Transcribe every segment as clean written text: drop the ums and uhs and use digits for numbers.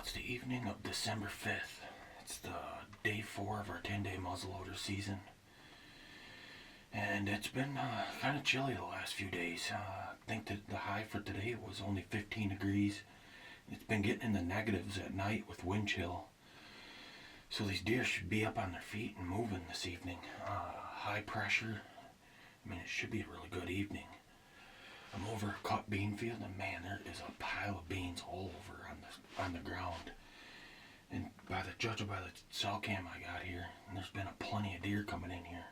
It's the evening of December 5th. It's the day 4 of our 10-day muzzleloader season. And it's been kind of chilly the last few days. I think that the high for today was only 15 degrees. It's been getting in the negatives at night with wind chill. So these deer should be up on their feet and moving this evening. High pressure. I mean, it should be a really good evening. I'm over a cut bean field, and man, there is a pile of beans all over on the ground. And judging by the cell cam I got here, and there's been plenty of deer coming in here.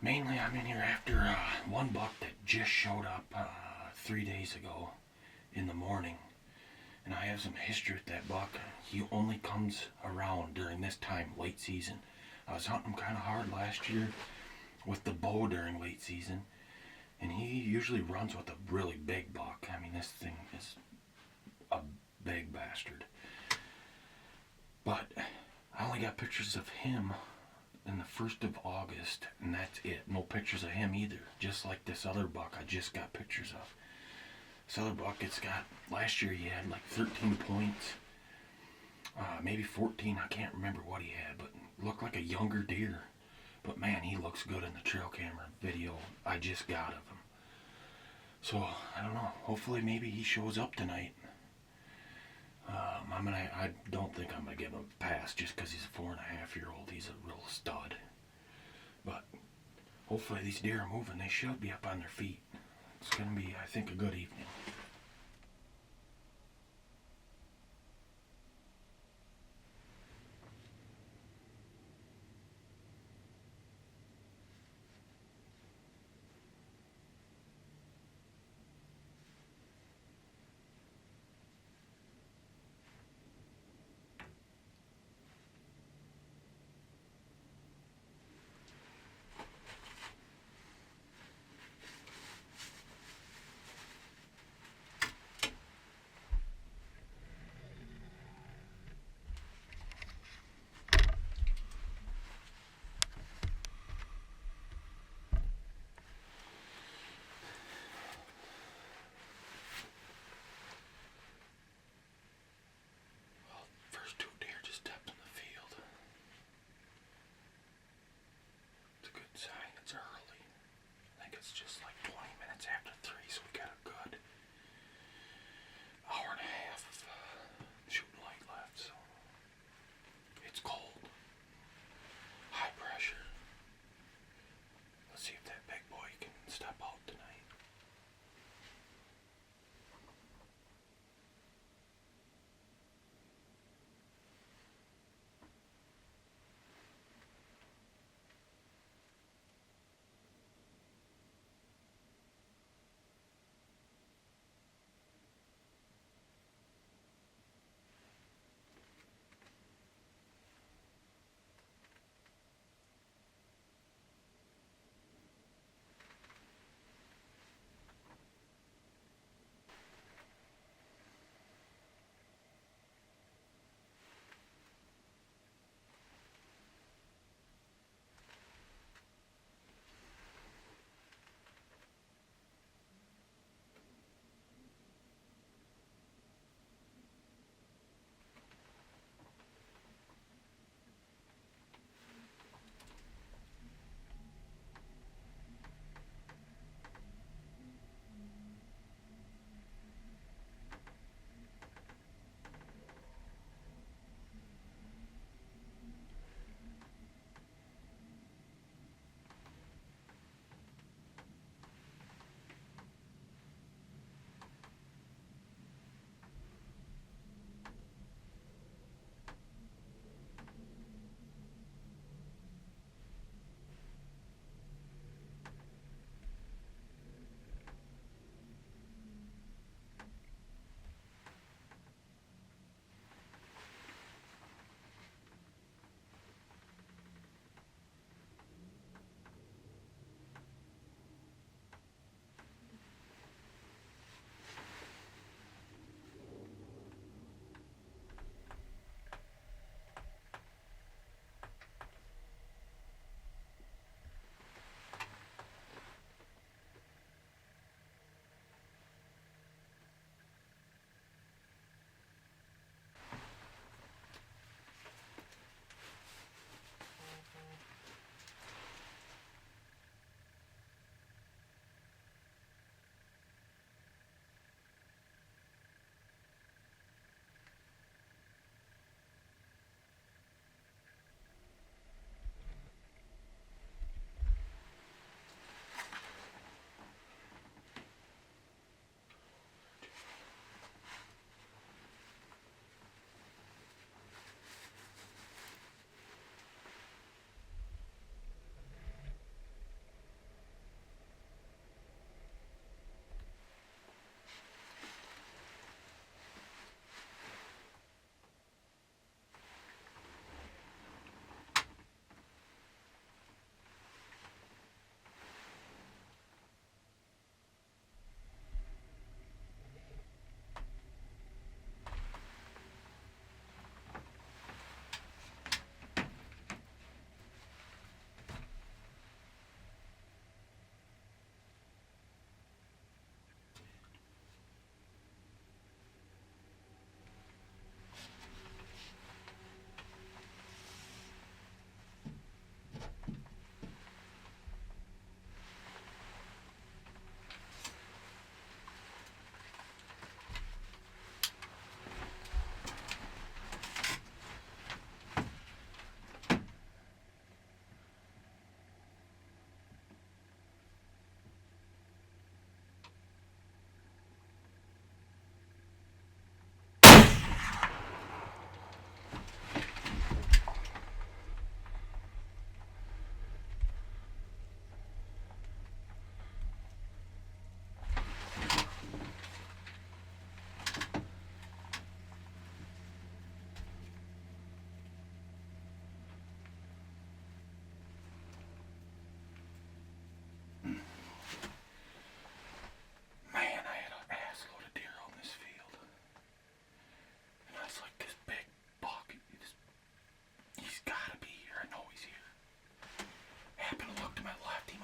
Mainly, I'm in here after one buck that just showed up 3 days ago in the morning. And I have some history with that buck. He only comes around during this time, late season. I was hunting him kind of hard last year with the bow during late season. And he usually runs with a really big buck. I mean, this thing is a big bastard. But I only got pictures of him in the 1st of August, and that's it. No pictures of him either. Just like this other buck I just got pictures of. This other buck, last year he had like 13 points. Maybe 14, I can't remember what he had, but looked like a younger deer. But man, he looks good in the trail camera video I just got of him. So, I don't know. Hopefully maybe he shows up tonight. I don't think I'm going to give him a pass just because he's a 4.5-year-old. He's a real stud. But hopefully these deer are moving. They should be up on their feet. It's going to be, I think, a good evening. First two deer just stepped in the field. It's a good sign. It's early. I think it's just like 20 minutes after 3, so we got a good hour and a half of shooting light left. So it's cold, high pressure. Let's see if that big boy can step out tonight.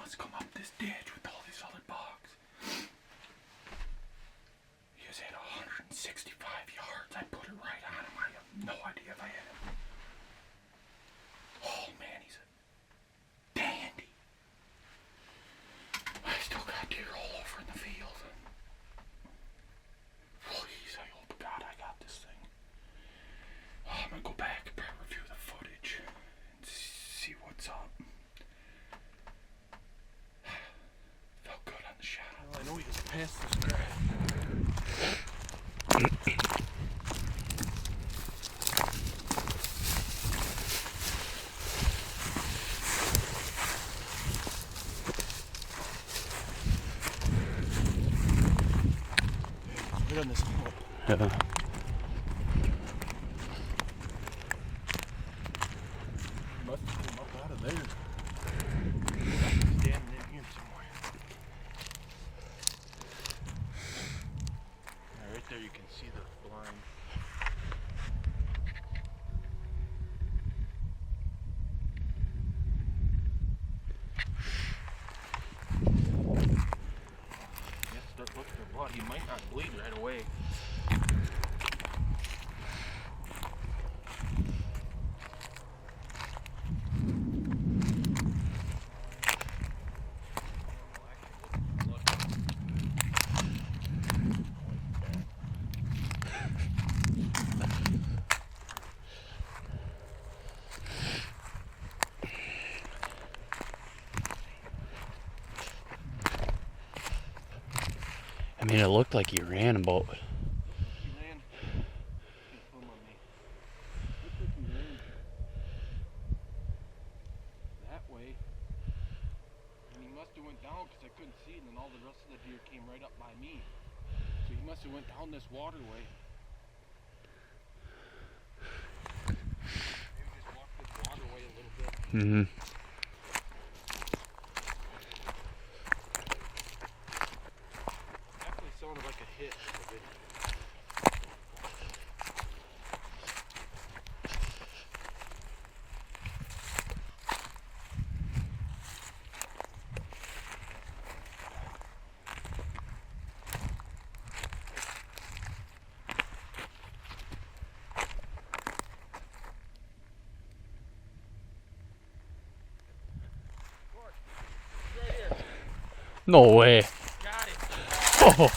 must come up this ditch with all these other bugs. He was at 165 yards. I put it right on him. I have no idea if I hit him. Oh man, he's a dandy. I still got deer all over in the field. Please, I hope to God I got this thing. Oh, I'm gonna go back and probably review the footage and see what's up. Felt good on the shot. Well, I know he was past this grass. Right on this hill. Yeah. Must have come up out of there. Standing in here somewhere. Now, right there you can see the blind. Yes, start looking for blood. He might not bleed right away. I mean, it looked like he ran about. He ran. He flew on me. Looks like he ran that way. And he must have went down because I couldn't see it, and then all the rest of the deer came right up by me. So he must have went down this waterway. Maybe just walked this waterway a little bit. Mm-hmm. Definitely sounded like a hit in the video. No way. Got it. Oh.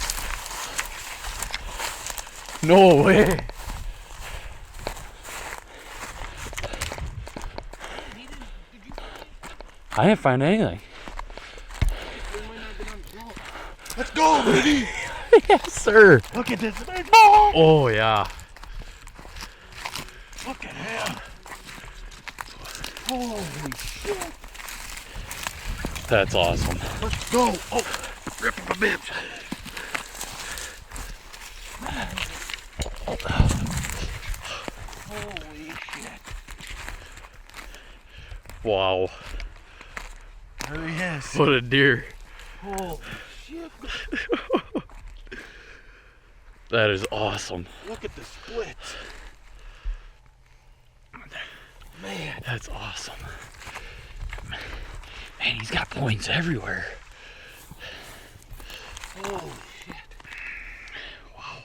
No way. I didn't find anything. Let's go, baby! Yes, sir. Look at this big dog! Oh, yeah. Look at him! Holy shit! That's awesome. Let's go! Oh, ripping my bibs! Holy shit! Wow. There he is! What a deer. Holy shit! That is awesome. Look at the splits! Man! That's awesome. Man, he's got points everywhere. Holy shit! Wow.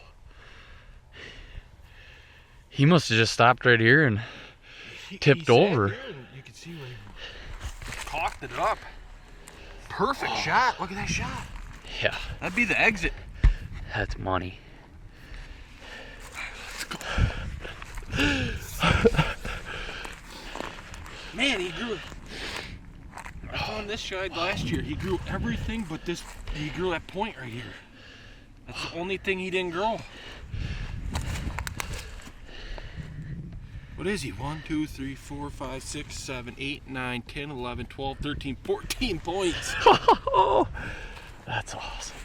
He must have just stopped right here and tipped over. You can see where he cocked it up. Perfect shot. Look at that shot. Yeah, That'd be the exit. that's money. Let's go. Man, he grew. I found this side last year. He grew everything but this. He grew that point right here. That's the only thing he didn't grow. What is he? 1, 2, 3, 4, 5, 6, 7, 8, 9, 10, 11, 12, 13, 14 points. That's awesome.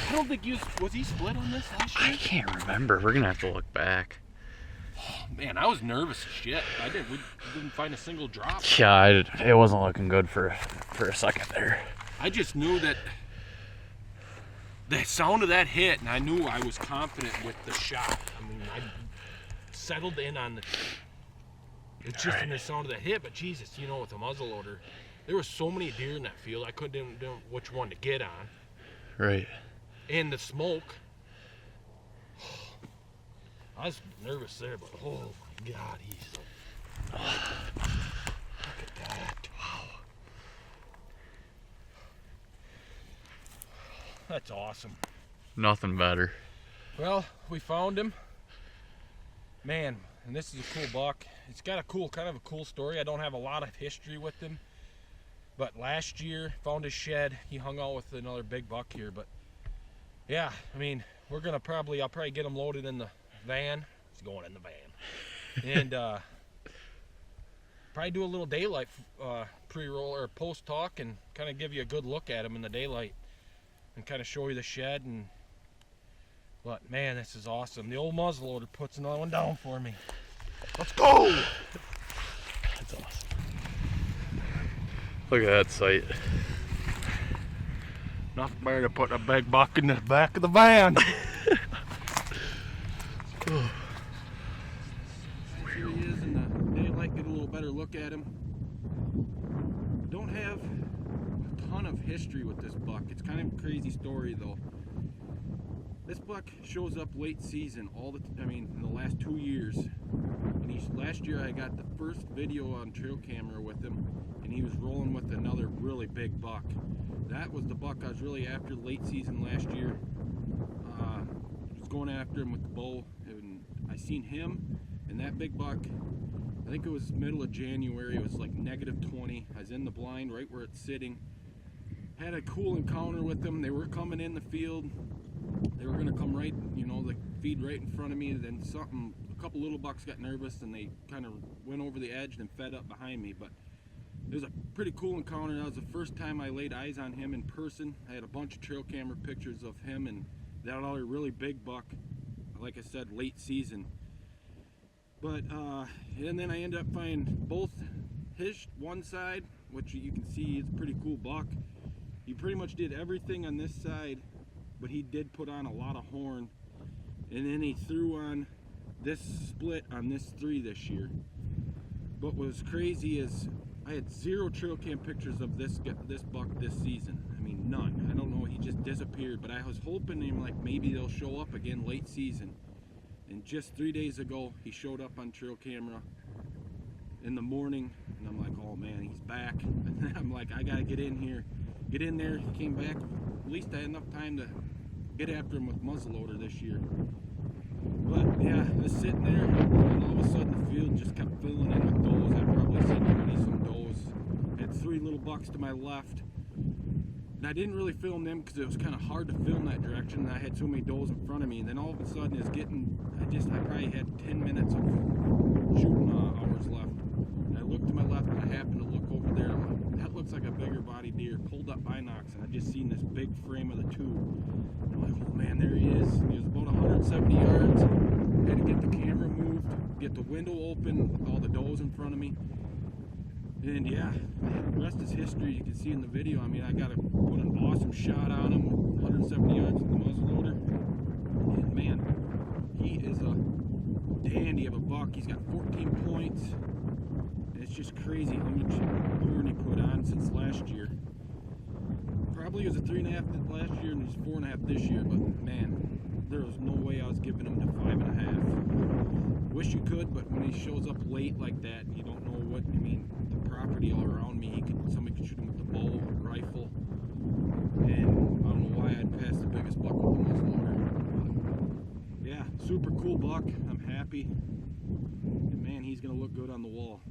I don't think was he split on this last year? I can't remember. We're gonna have to look back. Man, I was nervous as shit. We didn't find a single drop. Yeah, it wasn't looking good for a second there. I just knew that the sound of that hit, and I knew I was confident with the shot. I mean, I settled in on the. It's just in the sound of the hit, but Jesus, you know, with a muzzleloader, There were so many deer in that field, I couldn't know which one to get on. Right. And the smoke. I was nervous there, but oh my God, he's. Look at that. Wow. That's awesome. Nothing better. Well, we found him. Man, and this is a cool buck. It's got a kind of a cool story. I don't have a lot of history with him. But last year, found his shed. He hung out with another big buck here. But yeah, I mean, I'll probably get him loaded in the van. He's going in the van. And probably do a little daylight pre-roll or post-talk and kind of give you a good look at him in the daylight and kind of show you the shed. But man, this is awesome. The old muzzleloader puts another one down for me. Let's go! That's awesome. Look at that sight. Nothing better than putting a big buck in the back of the van. Here he is in the daylight, get a little better look at him. Don't have a ton of history with this buck. It's kind of a crazy story though. This buck shows up late season in the last 2 years. And last year I got the first video on trail camera with him, and he was rolling with another really big buck. That was the buck I was really after late season last year. I was going after him with the bow, and I seen him and that big buck. I think it was middle of January. It was like -20. I was in the blind right where it's sitting. Had a cool encounter with them. They were coming in the field. They were gonna come right, like feed right in front of me. Then a couple little bucks got nervous and they kind of went over the edge and fed up behind me. But it was a pretty cool encounter. That was the first time I laid eyes on him in person. I had a bunch of trail camera pictures of him and that other really big buck. Like I said, late season. But and then I ended up finding both his one side, which you can see is a pretty cool buck. He pretty much did everything on this side, but he did put on a lot of horn, and then he threw on this split on this 3 this year. But what was crazy is I had 0 trail cam pictures of this buck this season. I mean, none. I don't know, he just disappeared. But I was hoping maybe they'll show up again late season. And just 3 days ago, he showed up on trail camera in the morning, and I'm like, oh man, he's back. And I'm like, I gotta get in here. Get in there. He came back. At least I had enough time to get after him with muzzleloader this year. But yeah, just sitting there, and all of a sudden the field just kept filling in with does. I've probably seen already some does. Had 3 little bucks to my left. And I didn't really film them because it was kind of hard to film that direction, and I had so many does in front of me. And then all of a sudden I probably had 10 minutes of shooting hours left. And I looked to my left and I happened to look over there. That looks like a bigger body deer. Pulled up binocs and I just seen this big frame of the tube. And I'm like, oh man, there he is. He was about 170 yards. Had to get the camera moved, get the window open with all the does in front of me. And yeah, the rest is history. You can see in the video. I mean, I got to put an awesome shot on him with 170 yards with the muzzleloader. And man, he is a dandy of a buck. He's got 14 points. And it's just crazy how much horn he put on since last year. Probably was a 3.5 last year and he's 4.5 this year. But man, there was no way I was giving him to 5.5. Wish you could, but when he shows up late like that, you don't know what. I mean, the property all around me, somebody could shoot him with the bow, rifle, and I don't know why I'd pass the biggest buck with the muzzleloader. Yeah, super cool buck. I'm happy, and man, he's gonna look good on the wall.